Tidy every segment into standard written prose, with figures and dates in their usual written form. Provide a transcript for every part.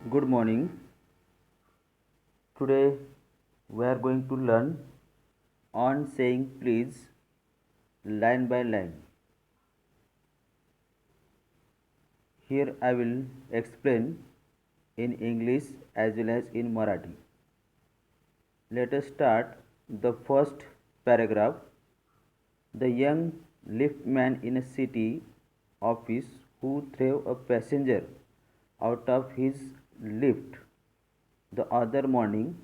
Good morning. Today we are going to learn on saying please line by line. Here I will explain in English as well as in Marathi. Let us start the first paragraph. The young liftman in a city office who threw a passenger out of his lift the other morning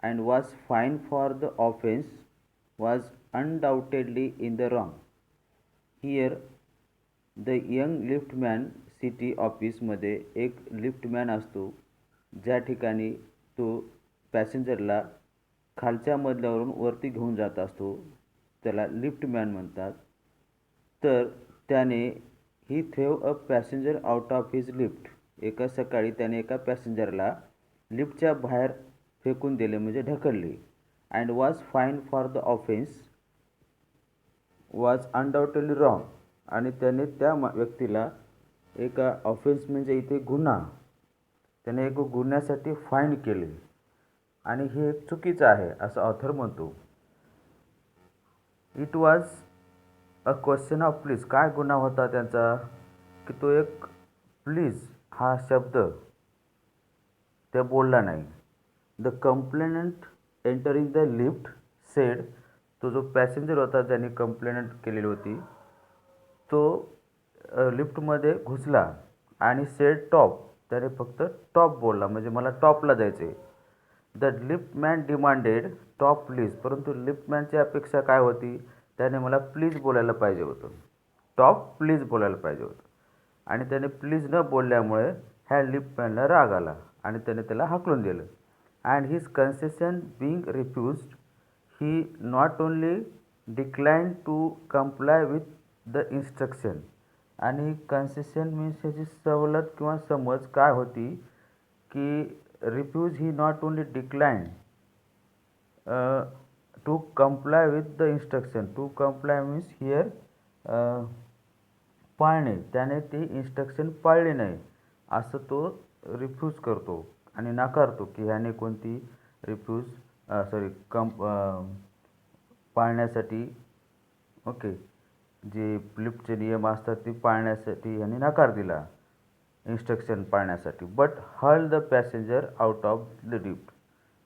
and was fined for the offense was undoubtedly in the wrong. Here the young liftman city ऑफिसमध्ये एक liftman असतो ज्या ठिकाणी तो पॅसेंजरला खालच्या मजल्यावरून वरती घेऊन जात असतो त्याला लिफ्टमॅन म्हणतात. तर त्याने ही threw a passenger out of his lift एका सकाळी त्याने एका पॅसेंजरला लिफ्टच्या बाहेर फेकून दिले म्हणजे ढकलले. And was fine for the offence was undoubtedly wrong आणि त्याने त्या व्यक्तीला एका ऑफेन्स म्हणजे इथे गुन्हा त्याने एक गुन्ह्यासाठी फाईन केले आणि हे एक चुकीचं आहे असं ऑथर म्हणतो. It was a question of please. काय गुन्हा होता त्यांचा की तो एक प्लीज हा शब्द ते बोलला नाही. The complainant entering the lift sed. तो जो पॅसेंजर होता ज्याने कंप्लेनंट केलेली होती तो लिफ्टमध्ये घुसला आणि सेड टॉप. त्याने फक्त टॉप बोलला म्हणजे मला टॉपला जायचं आहे. The liftman demanded top please. परंतु लिफ्टमॅनची अपेक्षा काय होती त्याने मला प्लीज बोलायला पाहिजे होतं. टॉप प्लीज बोलायला पाहिजे होतं आणि त्याने प्लीज न बोलल्यामुळे ह्या लिफ्टमॅनला राग आला आणि त्याने त्याला हाकलून दिलं. And his concession being refused he not only decline to comply with the instruction. आणि कन्सेशन मीन्स ह्याची सवलत किंवा समज काय होती की refuse he not only decline to comply with the instruction. To comply means here पाळणे. त्याने ती इन्स्ट्रक्शन पाळली नाही असं तो रिफ्यूज करतो आणि नाकारतो की ह्याने कोणती रिफ्यूज पाळण्यासाठी ओके जे लिफ्टचे नियम असतात ते पाळण्यासाठी ह्याने नकार दिला इन्स्ट्रक्शन पाळण्यासाठी. But hurl the passenger out of the lift.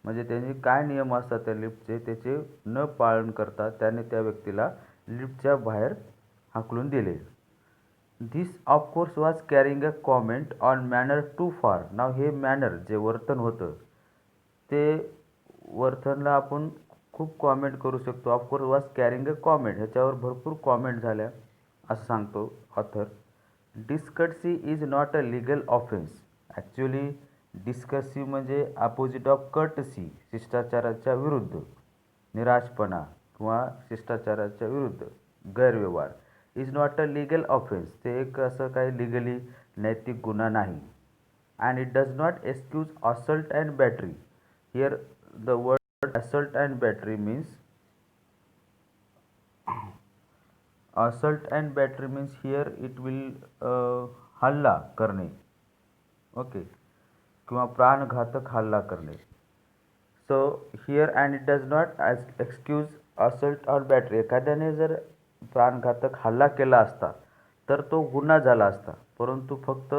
म्हणजे त्यांनी काय नियम असतात त्या लिफ्टचे त्याचे न पालन करता त्याने त्या व्यक्तीला लिफ्टच्या बाहेर हाकलून दिले. This of course was carrying a comment on manner too far. नाव हे मॅनर जे वर्तन होतं ते वर्थनला आपण खूप कॉमेंट करू शकतो. Of course was carrying a comment ह्याच्यावर भरपूर कॉमेंट झाल्या असं सांगतो author. Discourtesy is not a legal offence. Actually discourtesy म्हणजे अपोजिट ऑफ कर्टसी शिष्टाचाराच्या विरुद्ध. निराशपणा किंवा शिष्टाचाराच्या विरुद्ध गैरव्यवहार. Is not a legal offence. ते एक असं काही लिगली नैतिक गुन्हा नाही. And it does not excuse assault and battery. Here the word assault and battery means assault and battery means here it will हल्ला करणे ओके किंवा प्राणघातक हल्ला करणे. So here and it does not excuse assault or battery. एखाद्याने जर प्राणघातक हल्ला केला असता तर तो गुन्हा झाला असता. परंतु फक्त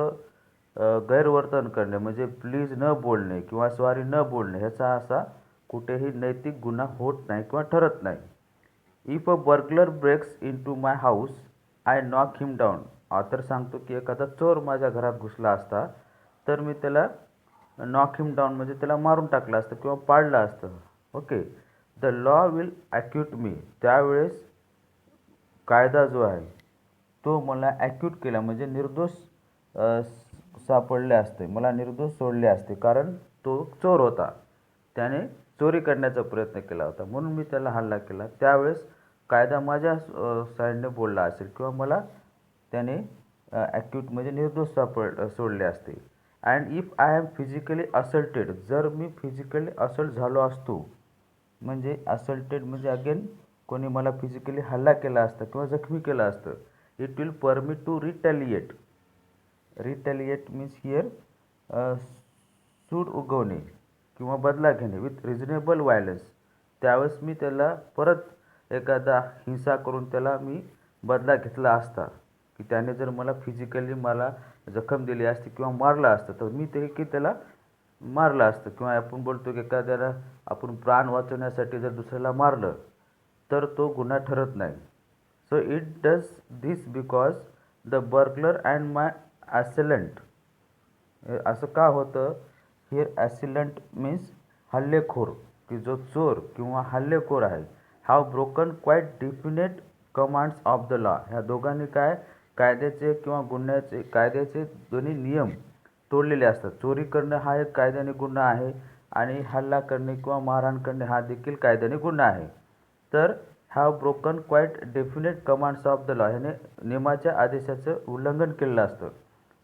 गैरवर्तन करणे म्हणजे प्लीज न बोलणे किंवा सॉरी न बोलणे ह्याचा असा कुठेही नैतिक गुन्हा होत नाही किंवा ठरत नाही. If a burglar breaks into my house I knock him down. Author सांगतो की एखादा चोर माझ्या घरात घुसला असता तर मी त्याला नॉक हिम डाऊन म्हणजे त्याला मारून टाकलं असतं किंवा पाडलं असतं. Okay. The law will acquit me. त्यावेळेस कायदा जो आहे तो मला ॲक्यूट केला म्हणजे निर्दोष सापडले असते. मला निर्दोष सोडले असते कारण तो चोर होता. त्याने चोरी करण्याचा प्रयत्न केला होता म्हणून मी त्याला हल्ला केला. त्यावेळेस कायदा माझ्या साईडने बोलला असेल किंवा मला त्याने ॲक्यूट म्हणजे निर्दोष सोडले असते. And if I am physically assaulted. जर मी फिजिकली असल्ट झालो असतो म्हणजे असल्टेड म्हणजे अगेन कोणी मला फिजिकली हल्ला केला असता किंवा जखमी केलं असतं. It will permit to retaliate. Retaliate means here सूड उगवणे किंवा बदला घेणे विथ रिजनेबल व्हायलन्स, त्यावेळेस मी त्याला परत एखादा हिंसा करून त्याला मी बदला घेतला असता, की त्याने जर मला फिजिकली मला जखम दिली असती किंवा मारलं असतं तर मी ते की त्याला मारलं असतं. किंवा आपण बोलतो की एखाद्याला आपण प्राण वाचवण्यासाठी जर दुसऱ्याला मारलं तर तो गुन्हा ठरत नाही. So it does this because the burglar and my assailant. असं का होतं? हिअर ॲसिलंट मीन्स हल्लेखोर, की जो चोर किंवा हल्लेखोर आहे, have broken quite definite commands of the law. ह्या दोघांनी काय कायद्याचे किंवा गुन्ह्याचे कायद्याचे दोन्ही नियम तोडलेले असतात. चोरी करणं हा एक कायद्याने गुन्हा आहे आणि हल्ला करणे किंवा मारहाण करणे हा देखील कायद्याने गुन्हा आहे. तर have broken quite definite commands of the law, ह्याने नियमाच्या आदेशाचं उल्लंघन केलेलं असतं.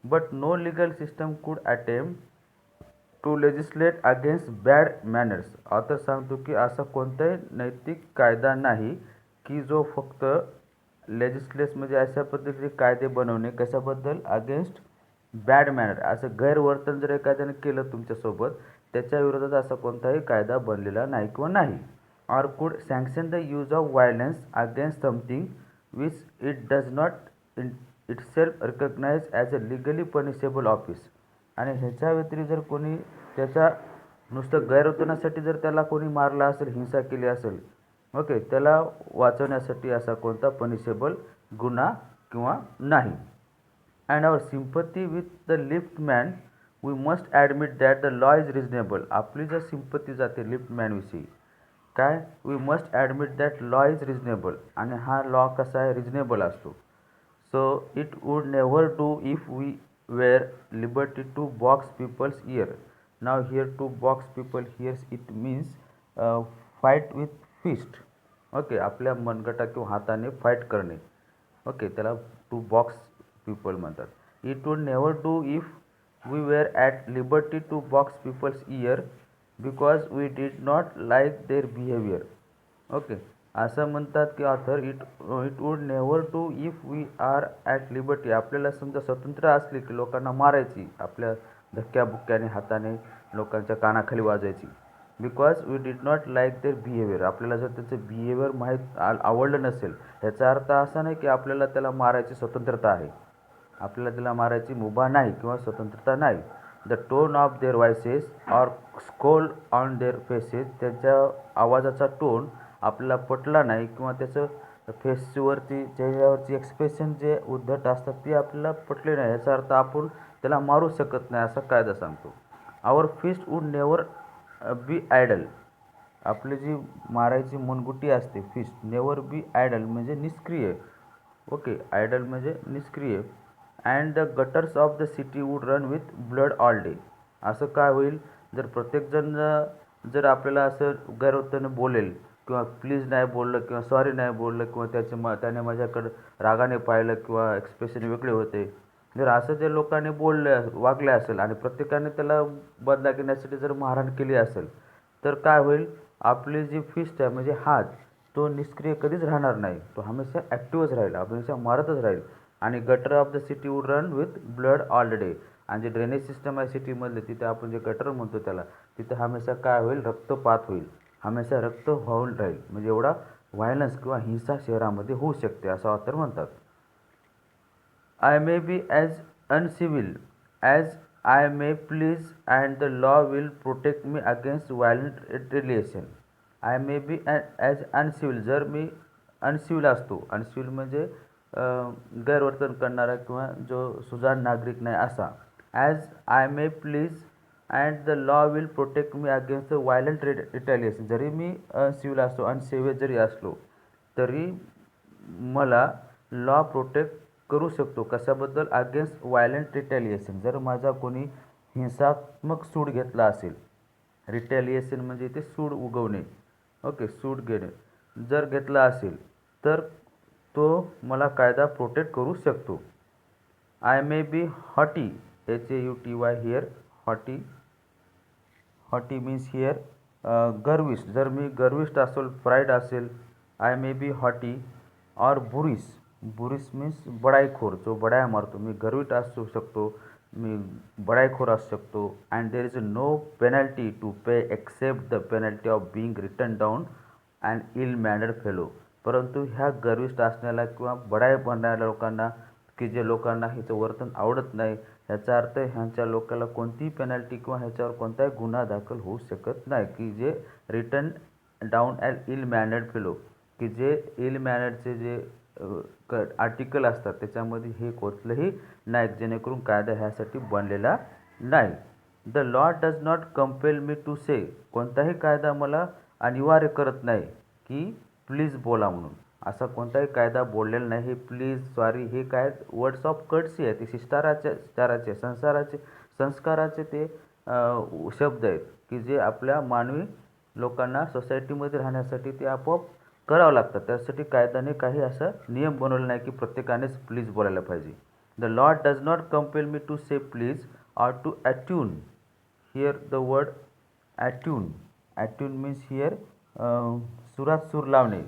But no legal system could attempt to legislate against bad manners. Author सांगतो की असा कोणताही नैतिक कायदा नाही की जो फक्त लेजिस्लेस म्हणजे अशा पद्धतीचे कायदे बनवणे कशाबद्दल, अगेन्स्ट बॅड मॅनर, असं गैरवर्तन जर एखाद्याने केलं तुमच्यासोबत त्याच्या विरोधात असा कोणताही कायदा बनलेला नाही किंवा नाही. Or could sanction the use of violence against something which it does not itself recognise as a legally punishable offence. आणि ह्याच्या व्यतिरिक्त जर कोणी त्याच्या नुसतं गैरवर्तनासाठी जर त्याला कोणी मारलं असेल, हिंसा केली असेल, ओके, त्याला वाचवण्यासाठी असा कोणता पनिशेबल गुन्हा किंवा नाही. And our sympathy with the liftman we must admit that the law is reasonable. आपली जर सिम्पथी जाते लिफ्टमॅनविषयी, काय, we must admit that law is reasonable, आणि हा लॉ कसा आहे, रिजनेबल असतो. So it would never do if we were liberty to box people's ear. Now here to box people ears it means fight with fist. Okay, आपल्या मनगटा किंवा हाताने fight करणे, ओके, त्याला टू बॉक्स पीपल म्हणतात. It would never do if we were at liberty to box people's ear because we did not like their behaviour. Okay, असं म्हणतात की author, it would never do if we are at liberty. आपल्याला समजा स्वतंत्र असली की लोकांना मारायची, आपल्या धक्क्याबुक्क्याने हाताने लोकांच्या कानाखाली वाजायची, because we did not like their behaviour. आपल्याला जर त्याचं बिहेवियर आवडलं नसेल, याचा अर्थ असा नाही की आपल्याला त्याला मारायची स्वतंत्रता आहे. आपल्याला त्याला मारायची मुभा नाही किंवा स्वतंत्रता नाही. The tone of their voices or scold on their faces. त्यांच्या आवाजाचा टोन आपल्याला पटला नाही किंवा त्याचं फेसवरती चेहऱ्यावरची एक्सप्रेशन जे उद्धट असतात ते आपल्याला पटले नाही, याचा अर्थ आपण त्याला मारू शकत नाही, असा कायदा सांगतो. Our fist would never be idle. आपली जी मारायची मनगुटी असते फिस्ट, नेव्हर बी आयडल म्हणजे निष्क्रिय. ओके, आयडल म्हणजे निष्क्रिय. And the gutters of the city would run with blood all day. असं काय होईल, जर प्रत्येकजण जर आपल्याला असं गैरवर्थाने बोलेल किंवा प्लीज नाही बोललं किंवा सॉरी नाही बोललं किंवा त्याने माझ्याकडं रागाने पाहिलं किंवा एक्सप्रेशन वेगळे होते, जर असं जर लोकांनी वागले असेल आणि प्रत्येकाने त्याला बदला घेण्यासाठी जर मारहाण केली असेल, तर काय होईल, आपली जी फिस्ट आहे म्हणजे हात, तो निष्क्रिय कधीच राहणार नाही, तो हमेशा ॲक्टिव्हच राहील, हमेशा मारतच राहील. आणि gutter of the city would run with blood all day. आणि जे ड्रेनेज सिस्टम आहे सिटीमधले, तिथे आपण जे गटर म्हणतो त्याला, तिथे हमेशा काय होईल, रक्तपात होईल, हमेशा रक्त वाहून राहील. म्हणजे एवढा व्हायलन्स किंवा हिंसा शहरामध्ये होऊ शकते, असं ऑथर म्हणतात. I may be as uncivil as I may please and the law will protect me against violent retaliation. I may be as uncivil, जर मी अनसिव्हिल असतो, अनसिव्हिल म्हणजे गैरवर्तन करणारा किंवा जो सुजाण नागरिक नाही असा. As I may please and the law will protect me against the violent retaliation. जरी मी अनसिव्हिल असतो, अनसेव्हियर जरी असलो, तरी मला लॉ प्रोटेक्ट करू शकतो. कशाबद्दल, अगेन्स्ट व्हायलंट रिटेलिएशन. जर माझा कोणी हिंसात्मक सूड घेतला असेल, रिटेलिएशन म्हणजे ते सूड उगवणे, ओके, सूड घेणे जर घेतला असेल, तर तो मला कायदा प्रोटेक्ट करू शकतो. I may be haughty, HAUTY here, haughty, haughty means here गर्विष्ठ. जर मी गर्विष्ठ असेल, प्राईड असेल, I may be haughty. Or boorish, boorish means बडाईखोर, जो बडाया मारतो, मी गर्विष्ठ असू शकतो. मी बडाईखोर असू शकतो. And there is no penalty to pay except the penalty of being written down and ill mannered fellow. परंतु ह्या गर्विष्ठ असणाऱ्या किंवा बडाई बनणाऱ्या लोकांना, की जे लोकांना हिचं वर्तन आवडत नाही, ह्याचा अर्थ ह्यांच्या लोकांना कोणतीही पेनल्टी किंवा ह्याच्यावर कोणताही गुन्हा दाखल होऊ शकत नाही. की जे written down at ill mannered fellow, की जे इल मॅनर्डचे जे आर्टिकल असतात त्याच्यामध्ये हे कुठलंही नाही, जेणेकरून कायदा ह्यासाठी बनलेला नाही. The law does not compel me to say, कोणताही कायदा मला अनिवार्य करत नाही की प्लीज बोला म्हणून. असा कोणताही कायदा बोललेला नाही. हे प्लीज, सॉरी हे काय वर्ड्स ऑफ कर्टसी आहे, ते शिष्टाचाराचे संस्काराचे ते शब्द आहेत की जे आपल्या मानवी लोकांना सोसायटीमध्ये राहण्यासाठी ते आपोआप करावं लागतं. त्यासाठी कायद्याने काही असा नियम बनवला नाही की प्रत्येकानेच प्लीज बोलायला पाहिजे. The law does not compel me to say please or to attune. Here the word attune. Attune means here सुरात सूर लावणे.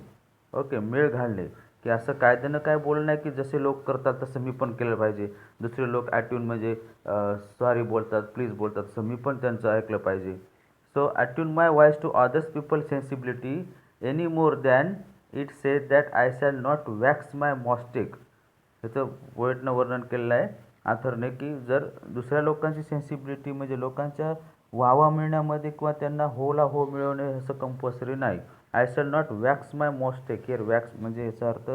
ओके, मेळ घालणे. की असं कायद्यानं काय बोललं नाही की जसे लोक करतात तसं मी पण केलं पाहिजे. दुसरे लोक अट्यून म्हणजे सॉरी बोलतात, प्लीज बोलतात, तसं मी पण त्यांचं ऐकलं पाहिजे. So attune my voice to others people sensibility any more than it says that I shall not wax my moustache. ह्याचं पोएटनं वर्णन केलेलं आहे आथरने, की जर दुसऱ्या लोकांची सेन्सिबिलिटी म्हणजे लोकांच्या वावा मिळण्यामध्ये किंवा त्यांना होला हो मिळवणे असं कंपल्सरी नाही. I shall not wax my moustache. Here wax म्हणजे याचा अर्थ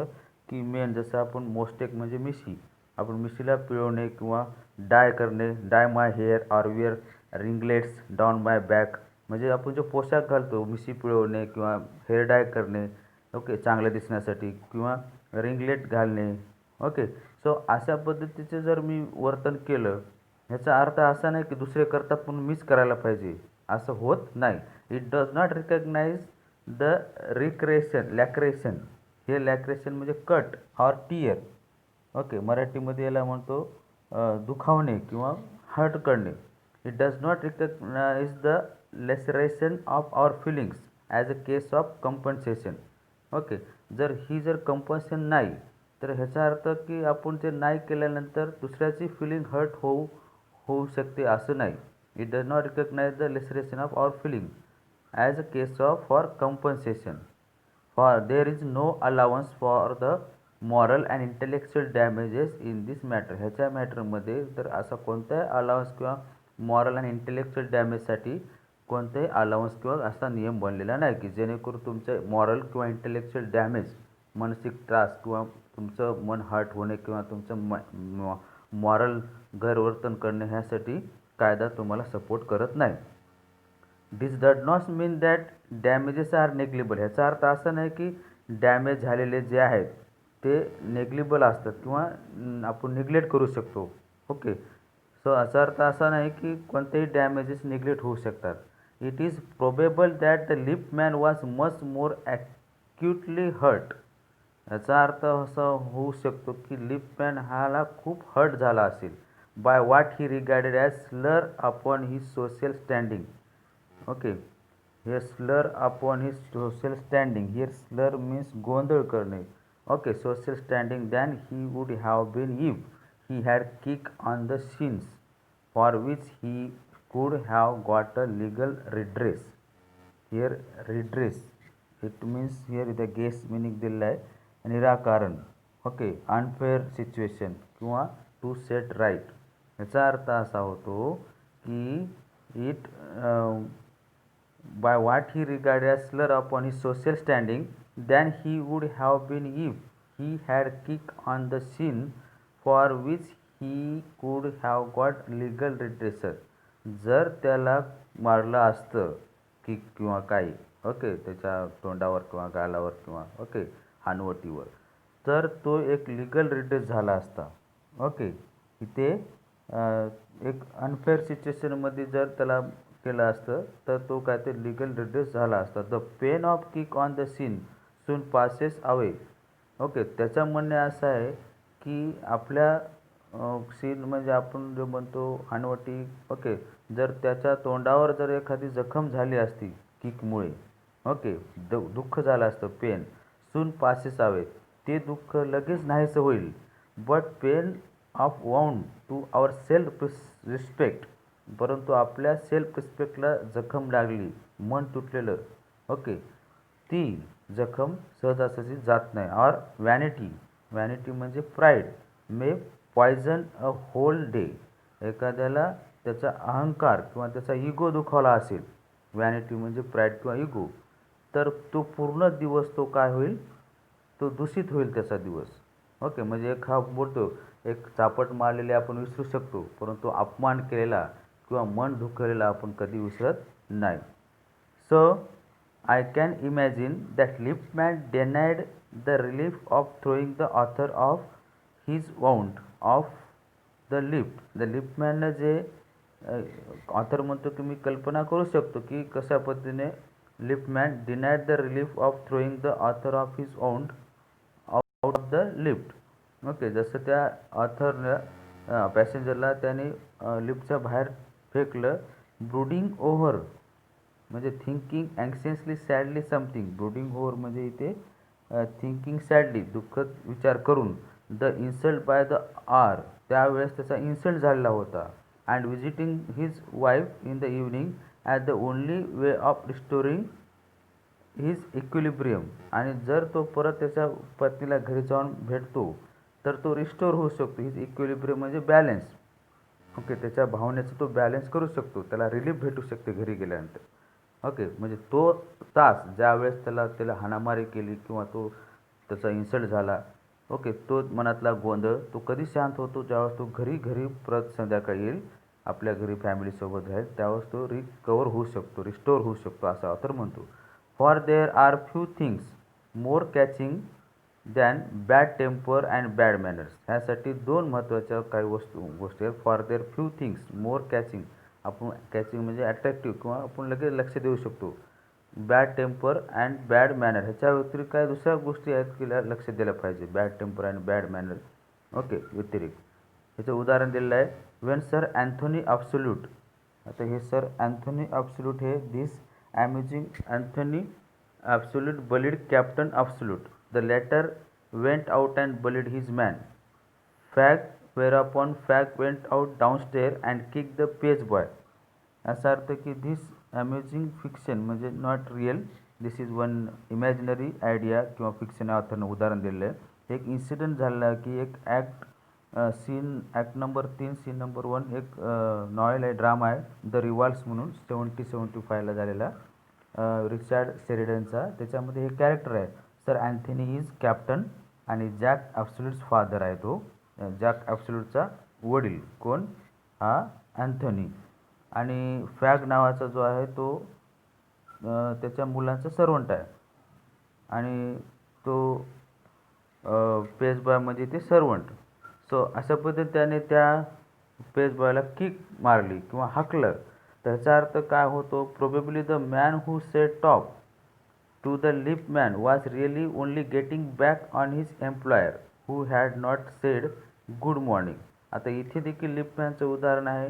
की मेन, जसं आपण मोस्टेक म्हणजे मिशी, आपण मिशीला पिळवणे किंवा डाय करणे, dye my hair or wear ringlets down my back, म्हणजे आपण जो पोशाख घालतो मिशी पिळवणे किंवा हेअर डाय करणे, ओके, चांगलं दिसण्यासाठी, किंवा रिंगलेट घालणे. ओके, सो अशा पद्धतीचे जर मी वर्तन केलं, ह्याचा अर्थ असा नाही की दुसरे करतात म्हणून मीच करायला पाहिजे, असं होत नाही. It does not recognise the laceration. हे लॅक्रेशन म्हणजे कट ऑर टीयर. ओके, मराठीमध्ये याला म्हणतो दुखावणे किंवा हर्ट करणे. It does not recognise the laceration of our feelings as a case of compensation. Okay, जर कंपन्सेशन नाही, तर ह्याचा अर्थ की आपण ते नाही केल्यानंतर दुसऱ्याची फिलिंग हर्ट होऊ शकते असं नाही. It does not recognise the laceration of our feeling as a case of for compensation. For there is no allowance for the moral and intellectual damages in this matter. ह्याच्या मॅटरमध्ये तर असा कोणताही allowance किंवा मॉरल आणि intellectual डॅमेजसाठी कोणताही allowance किंवा असा नियम बनलेला नाही की जेणेकरून तुमचं मॉरल किंवा इंटेलेक्च्युअल डॅमेज, मानसिक त्रास किंवा तुमचं मन हर्ट होणे किंवा तुमचं मॉरल गैरवर्तन करणे ह्यासाठी कायदा तुम्हाला सपोर्ट करत नाही. This does not mean that damages are negligible. ह्याचा अर्थ असा नाही की डॅमेज झालेले जे आहेत ते नेग्लिबल असतात किंवा आपण निग्लेक्ट करू शकतो. ओके, सो याचा अर्थ असा नाही की कोणतेही डॅमेजेस निग्लेक्ट होऊ शकतात. It is probable that the lift man was much more acutely hurt. याचा अर्थ असं होऊ शकतो की लिप मॅन ह्याला खूप हर्ट झाला असेल by what he regarded as slur upon his social standing. Okay, हे slur upon his social standing. Here slur means गोंधळ करणे. Okay, social standing than he would have been if he had kick on the shins for which he could have got a legal redress. Here redress it means here the guess meaning दिलेलं आहे निराकरण. Okay, unfair situation किंवा to set right. याचा अर्थ असा होतो की it by what he regarded as slur upon his social standing than he would have been if he had kicked on the shin for which he could have got legal redress. जर त्याला मारलं असतं kick किंवा काही, okay, त्याच्या तोंडावर किंवा गालावर किंवा ओके हानवटीवर, तर तो एक लिगल रिड्रेस झाला असता. ओके, इथे एक अनफेअर सिच्युएशनमध्ये जर त्याला केलं असतं तर तो काय ते लिगल रिड्रेस झाला असता. The pain of kick on the shin soon passes away. Okay, त्याचं म्हणणे असं आहे की आपल्या सीन म्हणजे आपण जे म्हणतो हानवटी, ओके, जर त्याच्या तोंडावर जर एखादी जखम झाली असती किकमुळे, ओके, दुःख झालं असतं, पेन सून पासेस अवे, ते दुःख लगेच नाहीसं होईल. But pain of wound to our self respect, परंतु आपल्या सेल्फ रिस्पेक्टला जखम लागली, मन तुटलेलं, ओके, ती जखम सहजासहजी जात नाही. ऑर वॅनिटी, वॅनिटी म्हणजे pride, may poison a whole day, एखाद्याला त्याचा अहंकार किंवा त्याचा इगो दुखावला असेल, वॅनिटी म्हणजे प्राईड किंवा इगो, तर तो पूर्ण दिवस तो काय होईल, तो दूषित होईल त्याचा दिवस. ओके, म्हणजे एक हा बोलतो, एक चापट मारलेले आपण विसरू शकतो, परंतु अपमान केलेला किंवा मन दुखवलेला आपण कधी विसरत नाही. So I can imagine that liftman denied the relief of throwing the author of his wound off the lift. The लिफ्टमॅननं जे ऑथर म्हणतो की मी कल्पना करू शकतो की कशा पद्धतीने liftman denied the relief of throwing the author of his wound out of the lift. Okay, जसं त्या ऑथरनं पॅसेंजरला त्याने लिफ्टच्या बाहेर फेकलं. ब्रुडिंग ओव्हर म्हणजे thinking anxiously sadly something, brooding over म्हणजे इथे थिंकिंग सॅडली दुःखद विचार करून, the insult by the are त्यावेळेस त्याचा इन्सल्ट झालेला होता. And visiting his wife in the evening at the only way of restoring his equilibrium, आणि जर तो परत त्याच्या पत्नीला घरी जाऊन भेटतो तर तो रिस्टोर होऊ शकतो. हिज इक्विलिब्रियम म्हणजे बॅलन्स. ओके, त्याच्या भावनेचा तो बॅलन्स करू शकतो, त्याला रिलीफ भेटू शकते घरी गेल्यानंतर. ओके, म्हणजे तो तास ज्यावेळेस त्याला हाणामारी केली किंवा तो त्याचा इन्सल्ट झाला, ओके, तो मनातला गोंधळ तो कधी शांत होतो, ज्यावेळेस तो घरी परत संध्याकाळी येईल, आपल्या घरी फॅमिलीसोबत राहील, त्यावेळेस तो रिकवर होऊ शकतो, रिस्टोर होऊ शकतो, असं ऑथर म्हणतो. For there are few things more catching than bad temper and bad manners. ह्यासाठी दोन महत्त्वाच्या काही गोष्टी आहेत. For there few things more catching, आपण कॅचिंग म्हणजे अट्रॅक्टिव्ह किंवा आपण लगेच लक्ष देऊ शकतो. Bad temper and bad manner, ह्याच्या व्यतिरिक्त काही दुसऱ्या गोष्टी आहेत की लक्ष दिलं पाहिजे bad temper and bad manner. Okay, व्यतिरिक्त ह्याचं उदाहरण दिलेलं आहे. वेन सर अँथोनी ॲब्सोल्यूट, आता हे सर अँथोनी ॲब्सोल्यूट हे this amazing Anthony Absolute bullied Captain Absolute. The latter went out and bullied his man Fag whereupon Fag went out downstairs and kick the page boy. याचा अर्थ की this amazing fiction म्हणजे not real, this is one imaginary idea किंवा fiction ऑथरनं उदाहरण दिलेलं आहे. एक इन्सिडेंट झाला की एक ॲक्ट नंबर 3 सीन नंबर 1 एक नॉवेल आहे, ड्रामा आहे, द रिव्हॉल्व्स म्हणून 70-75ला झालेला, रिचार्ड शेरिडनचा. त्याच्यामध्ये हे कॅरेक्टर आहे, सर अँथनी इज कॅप्टन आणि जॅक ॲब्सोल्यूट्स फादर आहे तो. जॅक ॲब्सोल्यूटचा वडील कोण, हा अँथनी. आणि फॅग नावाचा जो आहे तो त्याच्या मुलांचा सर्वंट आहे, आणि तो पेज बॉयमध्ये ते सर्वंट. सो अशा पद्धतीने त्याने त्या पेज बॉयला किक मारली किंवा हाकलं. त्याचा अर्थ काय होतो, probably the man who said top to the liftman was really only getting back on his employer who had not said good morning. आता इथे देखील लिफ्टमॅनचं उदाहरण आहे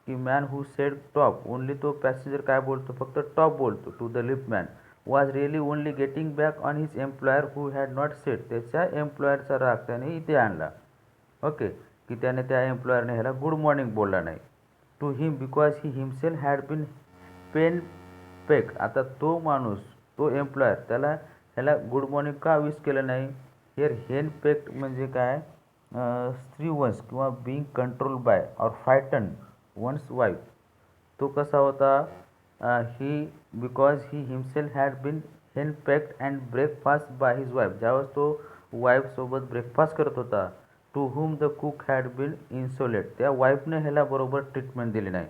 की man who said top, only तो पॅसेंजर काय बोलतो, फक्त टॉप बोलतो to the liftman, was really only getting back on his employer who had not said, त्याच्या एम्प्लॉयरचा राग त्याने इथे आणला. ओके, की त्याने त्या एम्प्लॉयरने ह्याला गुड मॉर्निंग बोलला नाही. To him because he himself had been henpecked. आता तो माणूस, तो एम्प्लॉयर ह्याला गुड मॉर्निंग का विश केलं नाही. हिअर हेन पेक्ट म्हणजे काय, स्त्रीवंश किंवा being control by or frighten one's wife. तो कसा होता, he because he himself had been henpecked and breakfast by his wife, ज्यावेळेस तो वाईफसोबत ब्रेकफास्ट करत होता. To whom the cook had been insolent, त्या वाईफने ह्याला बरोबर ट्रीटमेंट दिली नाही.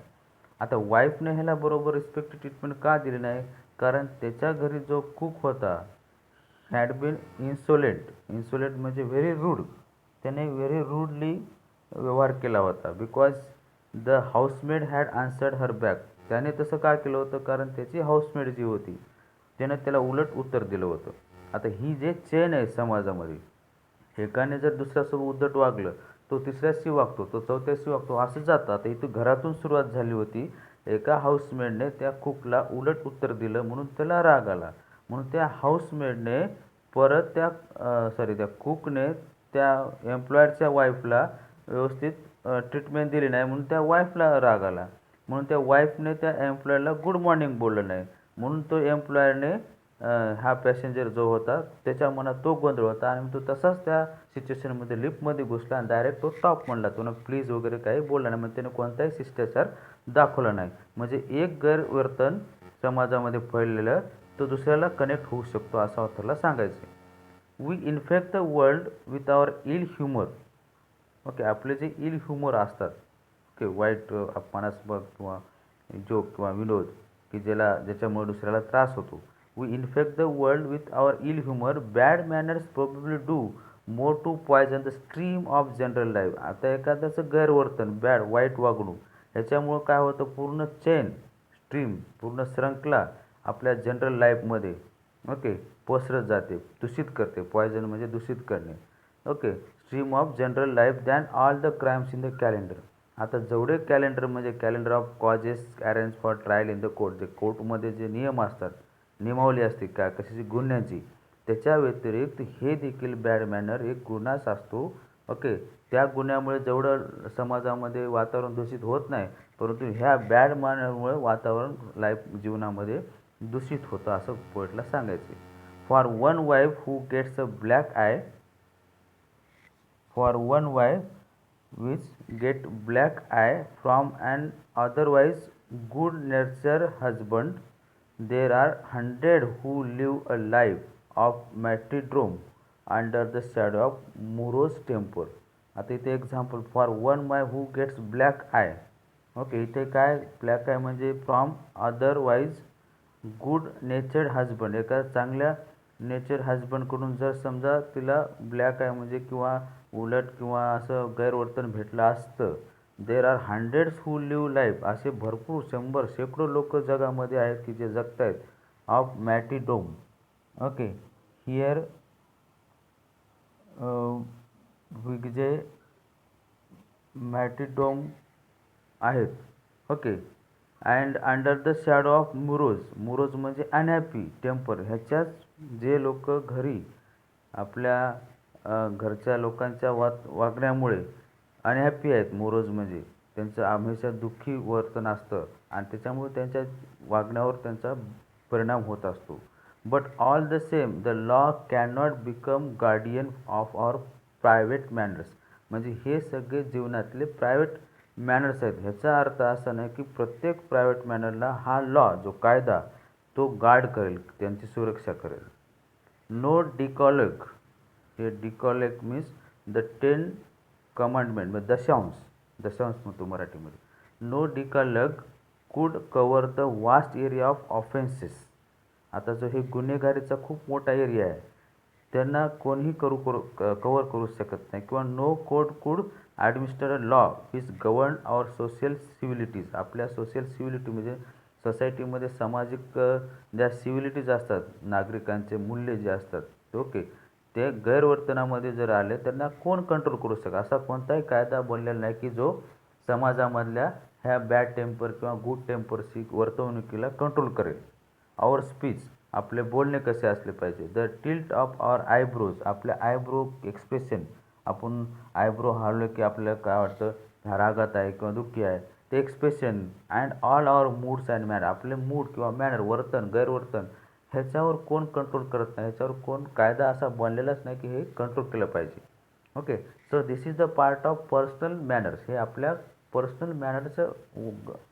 आता वाईफने ह्याला बरोबर रिस्पेक्ट ट्रीटमेंट का दिली नाही, कारण त्याच्या घरी जो कुक होता हॅड बीन इन्सोलेट, इन्सोलेट म्हणजे व्हेरी रूड, त्याने व्हेरी रूडली व्यवहार केला होता. Because the housemaid had answered her back, त्याने तसं का केलं होतं, कारण त्याची हाऊसमेड जी होती त्याने त्याला उलट उत्तर दिलं होतं. आता ही जे चेन आहे समाजामध्ये, एकाने जर दुसऱ्यासोबत उद्धट वागलं, तो तिसऱ्याशी वागतो, तो चौथ्याशी वागतो, असं जातं. आता इथं घरातून सुरुवात झाली होती, एका हाऊसमेडने त्या कुकला उलट उत्तर दिलं म्हणून त्याला राग आला, म्हणून त्या हाऊसमेडने परत त्या कुकने त्या एम्प्लॉयरच्या वाईफला व्यवस्थित ट्रीटमेंट दिली नाही म्हणून त्या वाईफला राग आला. म्हणून त्या वाईफने त्या एम्प्लॉयरला गुड मॉर्निंग बोललं नाही. म्हणून तो एम्प्लॉयरने हा पॅसेंजर जो होता त्याच्या मनात तो गोंधळ होता आणि तो तसाच त्या सिच्युएशनमध्ये लिफ्टमध्ये घुसला आणि डायरेक्ट तो टॉप म्हणला. तो प्लीज वगैरे काही बोलला नाही. म्हणजे त्याने कोणताही शिष्टाचार दाखवला नाही. म्हणजे एक गैरवर्तन समाजामध्ये फैललेलं तो दुसऱ्याला कनेक्ट होऊ शकतो असं ऑथरला सांगायचं आहे. We infect the world with our ill humour. Okay, आपले जे इल ह्युमर असतात, ओके, वाईट अपमानास्पद किंवा जोक किंवा विनोद की ज्याच्यामुळे दुसऱ्याला त्रास होतो. We infect the world with our ill humour. Bad manners probably do more to poison the stream of general life. आता एखाद्याचं गैरवर्तन, वाईट वागणूक ह्याच्यामुळं काय होतं, पूर्ण चेन स्ट्रीम, पूर्ण श्रंखला आपल्या जनरल लाईफमध्ये ओके पसरत जाते, दूषित करते. पॉयझन म्हणजे दूषित करणे. Okay, stream of general life than all the crimes in the calendar. आता जेवढे कॅलेंडर म्हणजे calendar of causes arrange for trial in the court, जे कोर्टमध्ये जे नियम असतात, नियमावली असते का कशाची गुन्ह्याची, त्याच्या व्यतिरिक्त हे देखील बॅड मॅनर एक गुन्हाच असतो. ओके, त्या गुन्ह्यामुळे जेवढं समाजामध्ये वातावरण दूषित होत नाही, परंतु ह्या बॅड मॅनरमुळे वातावरण जीवनामध्ये दूषित होतं असं पोएटला सांगायचे. For one wife who gets a black I, for one wife which get black eye from an otherwise good natured husband, there are 100 who live a life of martyrdom under the shadow of morose temper. आता इथे example, for one wife who gets black eye. Okay, इथे काय black eye म्हणजे from otherwise good natured husband. एका चांगल्या nature हजबंडकडून जर समजा तिला ब्लॅक आय म्हणजे किंवा उलट किंवा असं गैरवर्तन भेटलं असतं. There are hundreds who leave life. असे भरपूर 100 शेकडो लोक जगामध्ये आहेत की जे जगत आहेत ऑफ मॅटिडोम. ओके, हिअर जे मॅटिडोम आहेत. Okay, and under the shadow of morose. Morose म्हणजे अनहॅपी टेम्पर. ह्याच्याच जे लोक घरी आपल्या घरच्या लोकांच्या वागण्यामुळे अनहॅपी आहेत. मोरोज म्हणजे त्यांचं हमेशा दुःखी वर्तन असतं आणि त्याच्यामुळे त्यांच्या वागण्यावर त्यांचा परिणाम होत असतो. But all the same the law can not become guardian of our private manners. म्हणजे हे सगळे जीवनातले प्रायव्हेट मॅनर्स आहेत. ह्याचा अर्थ असा नाही की प्रत्येक प्रायव्हेट मॅनरला हा लॉ जो कायदा तो गार्ड करेल, त्यांची सुरक्षा करेल. नो डिकॉलॉग. हे डिकॉलॉग मीन्स द 10 कमांडमेंट, म्हणजे दशांश म्हणतो मराठीमध्ये. नो डिकॉलॉग कुड cover the vast area of offences. आता जो हे गुन्हेगारीचा खूप मोठा एरिया आहे, त्यांना कोणीही कवर करू शकत नाही. किंवा no code could administer a law which govern our social civilities. आपल्या सोशल सिव्हिलिटी म्हणजे सोसायटीमध्ये सामाजिक ज्या सिव्हिलिटीज असतात, नागरिकांचे मूल्य जे असतात, ओके, ते गैरवर्तनामध्ये जर आले त्यांना कोण कंट्रोल करू शकतो. असा कोणताही कायदा बनलेला नाही की जो समाजामधल्या ह्या बॅड टेम्पर किंवा गुड टेम्परची वर्तवणुकीला कंट्रोल करेल. Our speech. आपले बोलणे कसे असले पाहिजे. The tilt of our eyebrows. आपल्या आयब्रो एक्सप्रेशन, आपण आयब्रो हलवलं की आपल्याला काय वाटतं, रागात आहे किंवा दुःखी आहे, ते expression. And all our moods and manner. आपले मूड किंवा मॅनर, वर्तन, गैरवर्तन ह्याच्यावर कोण कंट्रोल करत नाही. ह्याच्यावर कोण कायदा असा बनलेलाच नाही की हे कंट्रोल केलं पाहिजे. Okay, so this is the part of personal manners. हे आपल्या पर्सनल मॅनरचं,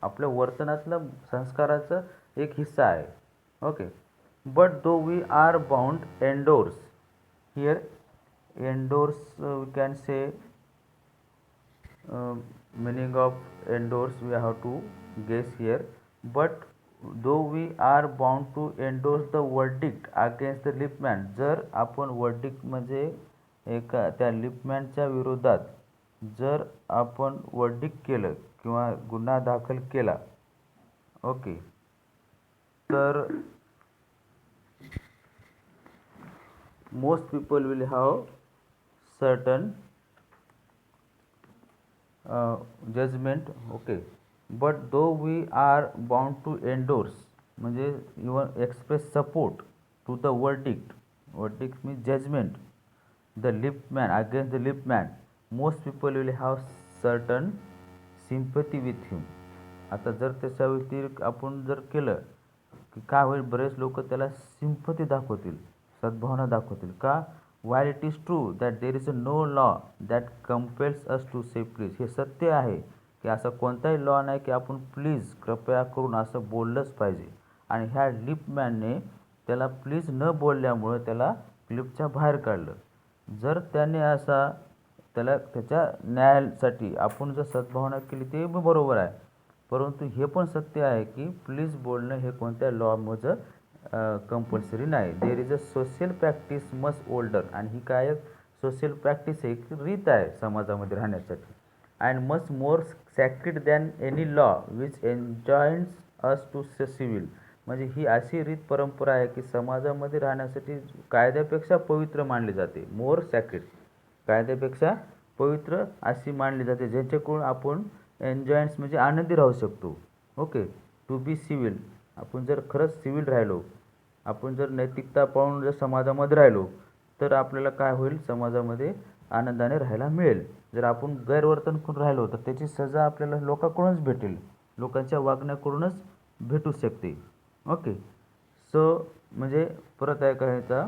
आपल्या वर्तनातलं संस्काराचं एक हिस्सा आहे. Okay, but though we are bound endorse. Here endorse we can say meaning of endorse we have to guess here. But though we are bound to endorse the verdict against the लिपमॅन. जर आपण verdict म्हणजे एका त्या लिपमॅनच्या विरोधात जर आपण verdict केलं किंवा गुन्हा दाखल केला, ओके, तर most people will have certain judgement. Okay, but though we are bound to endorse म्हणजे even express support to the verdict. Verdict means judgement. The liftman against the liftman. Most people will have certain sympathy with him. आता जर त्याच्या व्यतिरिक्त आपण जर केलं की काय होईल, बरेच लोक त्याला सिम्पथी दाखवतील, सद्भावना दाखवतील. का? Why it is true that there is a no law that compels us to say please. हे सत्य आहे की असं कोणताही लॉ नाही की आपण प्लीज, कृपया करून असं बोललंच पाहिजे. आणि ह्या लिपमॅनने त्याला प्लीज न बोलल्यामुळं त्याला क्लिपच्या बाहेर काढलं. जर त्याने असा त्याला त्याच्या न्यायासाठी आपण जर सद्भावना केली ते बरोबर आहे, परंतु हे पण सत्य आहे की प्लीज बोलणं हे कोणत्या लॉमध्ये कंपल्सरी नाही. देर is a social practice much older. आणि ही काय एक सोशल प्रॅक्टिस आहे, एक रीत आहे समाजामध्ये राहण्यासाठी. And much more sacred than any law which enjoins us to civil. म्हणजे ही अशी रीत परंपरा आहे की समाजामध्ये राहण्यासाठी कायद्यापेक्षा पवित्र मानली जाते. मोर सॅक्रिड, कायद्यापेक्षा पवित्र अशी मानली जाते, ज्याच्याकडून आपण एन्जॉयन्स म्हणजे आनंदी राहू शकतो. ओके. टू बी सिव्हिल, आपण जर खरंच सिव्हिल राहिलो, आपण जर नैतिकता पाळून जर समाजामध्ये राहिलो तर आपल्याला काय होईल, समाजामध्ये आनंदाने राहायला मिळेल. जर आपण गैरवर्तन करून राहिलो तर त्याची सजा आपल्याला लोकांकडूनच भेटेल, लोकांच्या वागण्याकडूनच भेटू शकते. ओके. सो म्हणजे परत आहे का ह्याचा,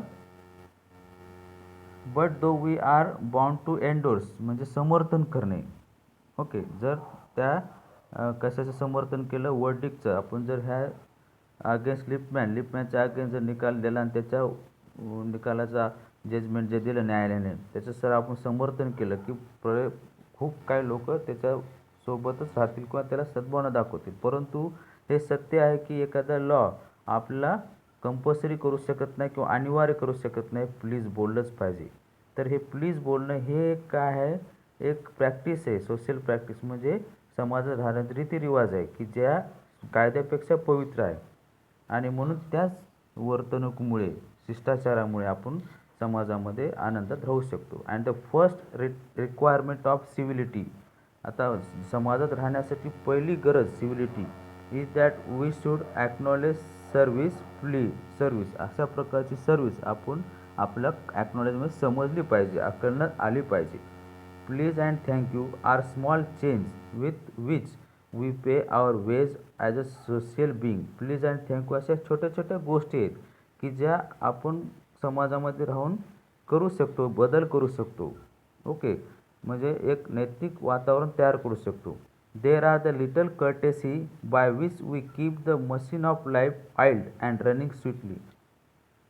but though we are bound to endorse म्हणजे समर्थन करणे. ओके. जर त्या कशाचं समर्थन केलं, वर्डिक्टचं. आपण जर ह्या अगेन्स्ट लिपमॅनच्या अगेन्स्ट जर निकाल दिला आणि त्याच्या निकालाचा जजमेंट जे दिलं न्यायालयाने त्याचं सर आपण समर्थन केलं की खूप काही लोक त्याच्यासोबतच राहतील किंवा त्याला सद्भावना दाखवतील. परंतु हे सत्य आहे की एखादा लॉ आपला कंपल्सरी करू शकत नाही किंवा अनिवार्य करू शकत नाही, प्लीज बोललंच पाहिजे. तर हे प्लीज बोलणं हे काय आहे, एक प्रॅक्टिस आहे, सोशल प्रॅक्टिस म्हणजे समाजात राहण्याचे रीतिरिवाज आहे की ज्या कायद्यापेक्षा पवित्र आहे. आणि म्हणून त्याच वर्तणुकीमुळे, शिष्टाचारामुळे आपण समाजामध्ये आनंदात राहू शकतो. And the first requirement of civility. आता समाजात राहण्यासाठी पहिली गरज civility is that we should acknowledge service. अशा प्रकारची सर्व्हिस आपण आपल्या ॲक्नॉलेजमध्ये समजली पाहिजे, करण्यात आली पाहिजे. Please and thank you are small change with which we pay our ways as a social being. Please and thank you अशा छोट्या छोट्या गोष्टी आहेत की ज्या आपण समाजामध्ये राहून करू शकतो, बदल करू शकतो. ओके. म्हणजे एक नैतिक वातावरण तयार करू शकतो. There are the little courtesy by which we keep the machine of life oiled and running sweetly.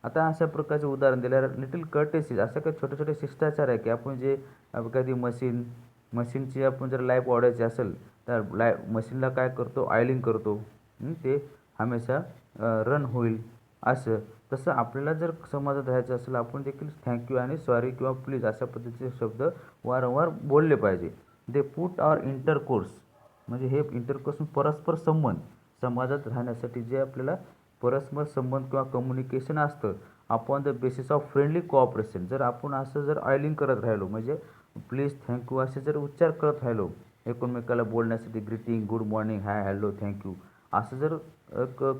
आता अशा प्रकारचे उदाहरण दिलं, लिटिल कर्टेसीज, असं काही छोटे छोटे शिष्टाचार आहे की आपण जे कधी मशीनची आपण जर लाईफ वाढवायची असेल तर मशीनला काय करतो, ऑइलिंग करतो, ते हमेशा रन होईल. असं तसं आपल्याला जर समाजात राहायचं असेल आपण देखील थँक्यू आणि सॉरी किंवा प्लीज अशा पद्धतीचे शब्द वारंवार बोलले पाहिजे. दे पुट आवर इंटरकोर्स म्हणजे हे इंटरकोर्स परस्पर संबंध, समाजात राहण्यासाठी जे आपल्याला परस्पर संबंध किंवा कम्युनिकेशन असतं upon the basis of friendly cooperation. जर आपण असं जर ऑइलिंग करत राहिलो म्हणजे प्लीज थँक्यू असे जर उच्चार करत राहिलो एकमेकाला बोलण्यासाठी, ग्रीटिंग, गुड मॉर्निंग, हाय, हॅलो, थँक्यू असं जर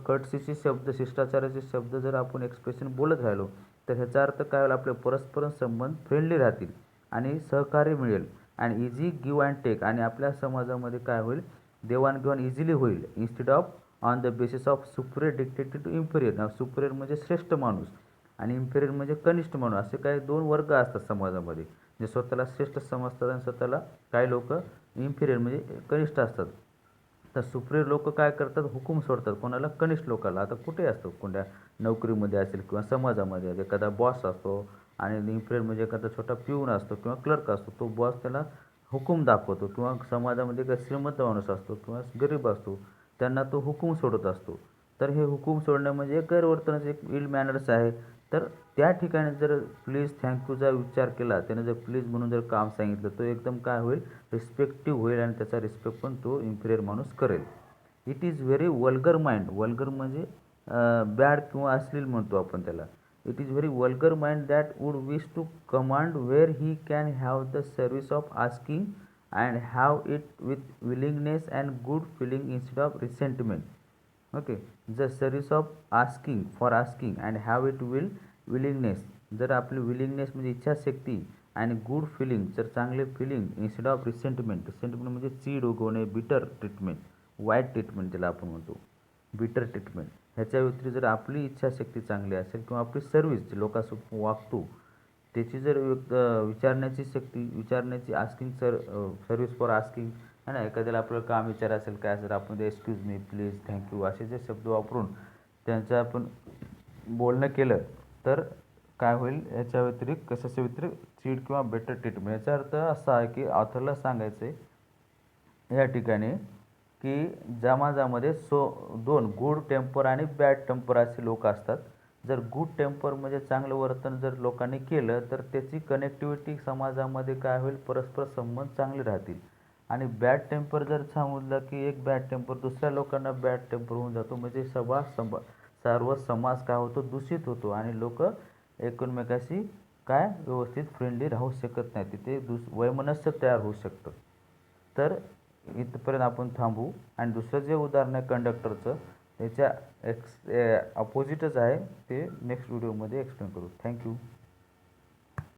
कर्टसीचे शब्द, शिष्टाचाराचे शब्द जर आपण एक्सप्रेशन बोलत राहिलो तर ह्याचा अर्थ काय होईल, आपले परस्पर संबंध फ्रेंडली राहतील आणि सहकार्य मिळेल आणि इझी गिव्ह अँड टेक. आणि आपल्या समाजामध्ये काय होईल, देवाणघेवाण इझिली होईल instead of on the basis of superior dictated to inferior. Superior म्हणजे श्रेष्ठ माणूस आणि इम्पेरियर म्हणजे कनिष्ठ माणूस, असे काही दोन वर्ग असतात समाजामध्ये. जे स्वतःला श्रेष्ठ समजतात आणि स्वतःला काही लोक इम्पेरियर म्हणजे कनिष्ठ असतात. तर सुपरियर लोक काय करतात, हुकूम सोडतात कोणाला, कनिष्ठ लोकाला. आता कुठे असतो, कोणत्या नोकरीमध्ये असेल किंवा समाजामध्ये एखादा बॉस असतो आणि इम्पेरियर म्हणजे एखादा छोटा पिऊन असतो किंवा क्लर्क असतो. तो बॉस त्याला हुकूम दाखवतो किंवा समाजामध्ये काही श्रीमंत माणूस असतो किंवा गरीब असतो, त्यांना तो हुकूम सोडत असतो. तर हे हुकूम सोडणं म्हणजे एक गैरवर्तनाचं एक इल मॅनर्स आहे. तर त्या ठिकाणी जर प्लीज थँक्यूचा उच्चार केला, त्याने जर प्लीज म्हणून जर काम सांगितलं, तो एकदम काय होईल, रिस्पेक्टिव्ह होईल आणि त्याचा रिस्पेक्ट पण तो इम्पेरियर माणूस करेल. It is very vulgar mind. Vulgar म्हणजे बॅड किंवा अश्लील म्हणतो आपण त्याला. It is very vulgar mind that would wish to command where he can have the service of asking and have it with willingness and good feeling instead of resentment. Okay. The service of asking for asking and have it willingness. जर आपली willingness म्हणजे इच्छाशक्ती आणि good feeling, जर चांगले feeling instead of resentment, resentment म्हणजे चीड उगवणे, बिटर ट्रीटमेंट, वाईट ट्रीटमेंट ज्याला आपण म्हणतो, बिटर ट्रीटमेंट. ह्याच्या व्यतिरिक्त जर आपली इच्छाशक्ती चांगली असेल किंवा आपली सर्व्हिस लोकांसोबत वागतो त्याची जर विचारण्याची शक्ती, विचारण्याची आस्किंग सर्व्हिस फॉर आस्किंग है ना, एखाद्याला आपलं काम विचार असेल काय असेल आपण ते एक्सक्यूज मी, प्लीज, थँक्यू असे जे शब्द वापरून त्यांचं आपण बोलणं केलं तर काय होईल, याच्या व्यतिरिक्त कशाच्या व्यतिरिक्त चीड किंवा बेटर ट्रीटमेंट. याचा अर्थ असा आहे की ऑथरला सांगायचं आहे या ठिकाणी की समाजामध्ये दोन गुड टेम्पर आणि बॅड टेम्पर असे लोक असतात. जर गुड टेम्पर म्हणजे चांगलं वर्तन जर लोकांनी केलं तर त्याची कनेक्टिव्हिटी समाजामध्ये काय होईल, परस्पर संबंध चांगले राहतील. आणि बॅड टेम्पर जर समजलं की एक बॅड टेम्पर दुसऱ्या लोकांना बॅड टेम्पर होऊन जातो, म्हणजे सर्व समाज काय होतो, दूषित होतो आणि लोक एकमेकाशी काय व्यवस्थित फ्रेंडली राहू शकत नाही, तिथे वैमनस्य तयार होऊ शकतं. तर इथपर्यंत आपण थांबू आणि दुसरं जे उदाहरण आहे कंडक्टरचं त्याच्या अपोजिटच आहे, ते नेक्स्ट व्हिडिओमध्ये एक्सप्लेन करू. थँक्यू.